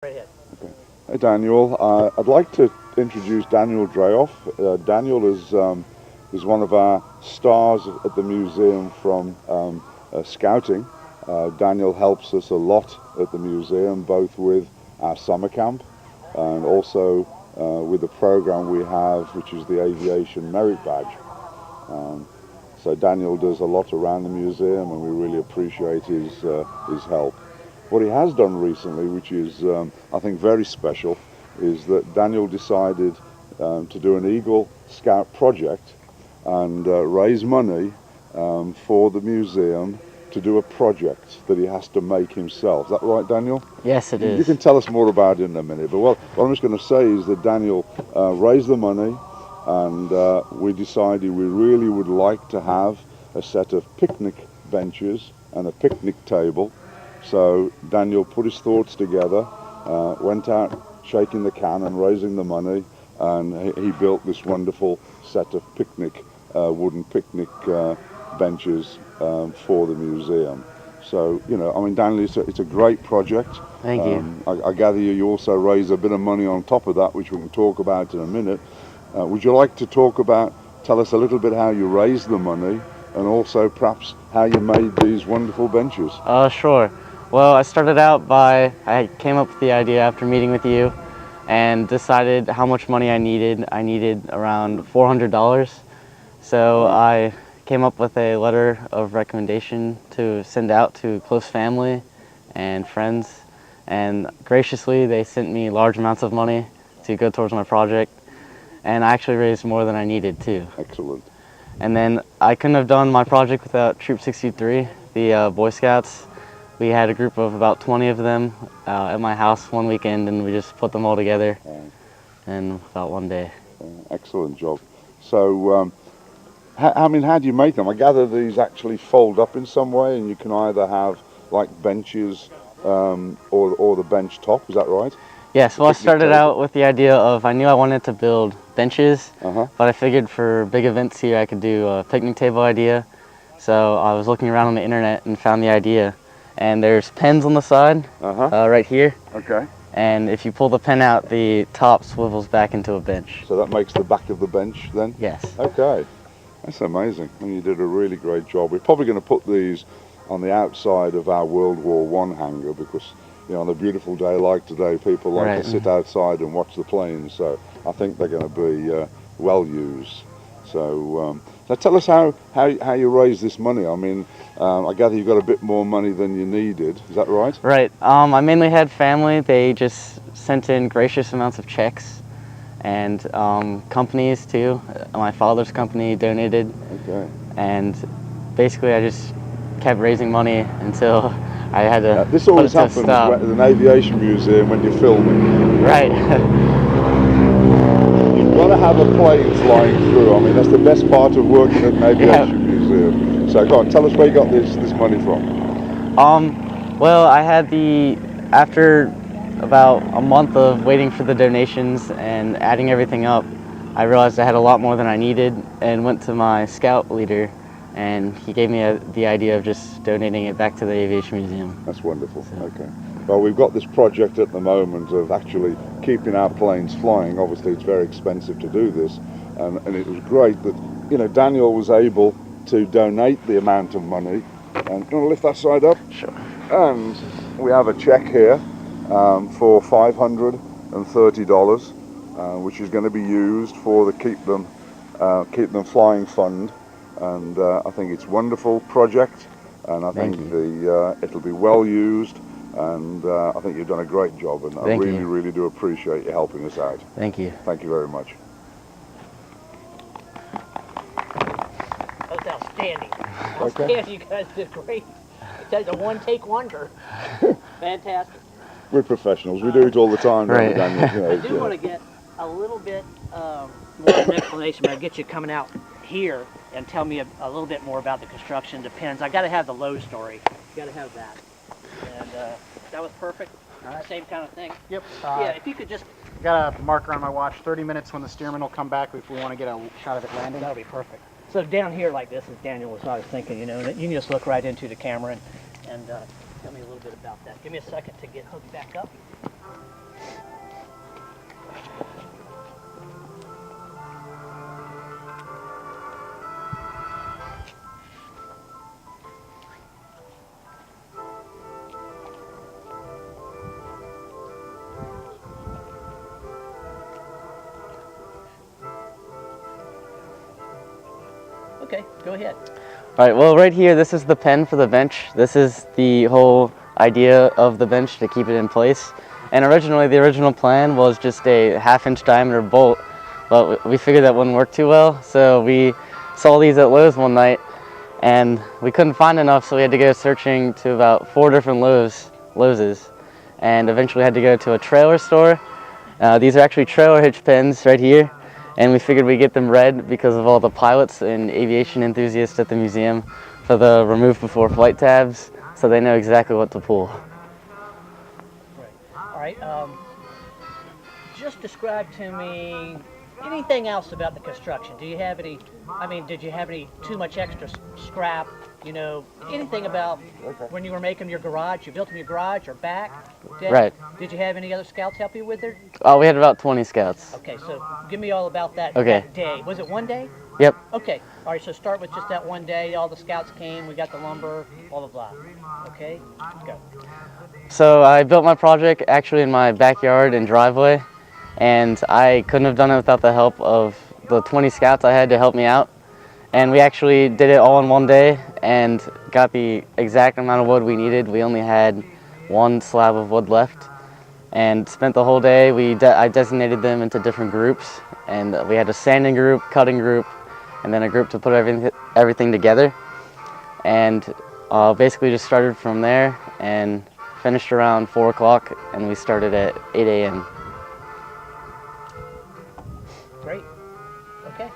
Right ahead. Okay. Hey Daniel, I'd like to introduce Daniel Dreyoff. Daniel is one of our stars at the museum from scouting. Daniel helps us a lot at the museum, both with our summer camp and also with the program we have, which is the Aviation Merit Badge. Um, so Daniel does a lot around the museum, and we really appreciate his help. What he has done recently, which is I think very special, is that Daniel decided to do an Eagle Scout project and raise money for the museum to do a project that he has to make himself. Is that right, Daniel? Yes, it You is. can tell us more about it in a minute. But what I'm just going to say is that Daniel raised the money, and we decided we really would like to have a set of picnic benches and a picnic table. So Daniel put his thoughts together, went out shaking the can and raising the money, and he built this wonderful set of wooden picnic benches for the museum. So, you know, I mean, Daniel, it's a great project. Thank you. I gather you also raise a bit of money on top of that, which we can talk about in a minute. Would you like to tell us a little bit how you raised the money, and also perhaps how you made these wonderful benches? Sure. Well, I came up with the idea after meeting with you and decided how much money I needed. I needed around $400. So Wow. I came up with a letter of recommendation to send out to close family and friends. And graciously, they sent me large amounts of money to go towards my project. And I actually raised more than I needed too. Excellent. And then I couldn't have done my project without Troop 63, the Boy Scouts. We had a group of about 20 of them at my house one weekend, and we just put them all together in about one day. Excellent job. So, I mean, how do you make them? I gather these actually fold up in some way, and you can either have like benches or the bench top. Is that right? Yes, The well, I picnic started table. out with the idea of I knew I wanted to build benches, Uh-huh. but I figured for big events here I could do a picnic table idea. So I was looking around on the internet and found the idea. And there's pens on the side, Uh-huh. right here. Okay. And if you pull the pen out, the top swivels back into a bench. So that makes the back of the bench then? Yes. Okay. That's amazing. And you did a really great job. We're probably going to put these on the outside of our World War One hangar because, you know, on a beautiful day like today, people like Right. to sit outside and watch the planes. So I think they're going to be well used. So tell us how you raised this money. I mean, I gather you got a bit more money than you needed. Is that right? Right. I mainly had family. They just sent in gracious amounts of checks, and companies too. My father's company donated, Okay. and basically I just kept raising money until I had to This put always it to a happens stop. at an aviation museum when you're filming. Right. You've got to have a plane flying through. I mean, that's the best part of working at an aviation museum. So go on, tell us where you got this money from. Well, after about a month of waiting for the donations and adding everything up, I realized I had a lot more than I needed and went to my scout leader, and he gave me the idea of just donating it back to the Aviation Museum. That's wonderful. So. Okay. Well, we've got this project at the moment of actually keeping our planes flying. Obviously, it's very expensive to do this, and it was great that, you know, Daniel was able to donate the amount of money. And do you want to lift that side up? Sure. And we have a check here for $530, which is going to be used for the Keep Them Flying Fund. And I think it's a wonderful project, and I think it'll be well used, and I think you've done a great job, and I really do appreciate you helping us out. Thank you. Thank you very much. That was outstanding. Okay. You guys did great. It's a one-take wonder. Fantastic. We're professionals. We do it all the time, Right. Daniel. You know, I do want to get a little bit more of an explanation, but I'll get you coming out here and tell me a little bit more about the construction. Depends. I got to have the low story. Got to have that. And that was perfect. All right. Same kind of thing. Yep. Yeah, if you could just... Got a marker on my watch, 30 minutes when the steerman will come back if we want to get a shot of it landing. That would be perfect. So down here like this, as Daniel was always thinking, you know, that you can just look right into the camera and tell me a little bit about that. Give me a second to get hooked back up. Okay, go ahead. All right, well, right here, this is the pen for the bench. This is the whole idea of the bench to keep it in place. And originally, the original plan was just a 1/2-inch diameter bolt, but we figured that wouldn't work too well. So we saw these at Lowe's one night, and we couldn't find enough, so we had to go searching to about 4 different Lowe's, and eventually had to go to a trailer store. These are actually trailer hitch pins right here. And we figured we'd get them red because of all the pilots and aviation enthusiasts at the museum for the remove before flight tabs, so they know exactly what to pull. All right. Just describe to me anything else about the construction. Do you have any? I mean, did you have any too much extra scrap? You know, anything about when you were making your garage? You built them in your garage or back? Right. Did you have any other scouts help you with it? Oh, we had about 20 scouts. Okay, so give me all about that, Okay. that day. Was it one day? Yep. Okay. All right, so start with just that one day. All the scouts came. We got the lumber, blah, blah, blah. Okay, go. So I built my project actually in my backyard and driveway, and I couldn't have done it without the help of the 20 scouts I had to help me out. And we actually did it all in one day and got the exact amount of wood we needed. We only had 1 slab of wood left, and spent the whole day. I designated them into different groups, and we had a sanding group, cutting group, and then a group to put everything together. And basically just started from there and finished around 4 o'clock, and we started at 8 a.m. Great. Okay.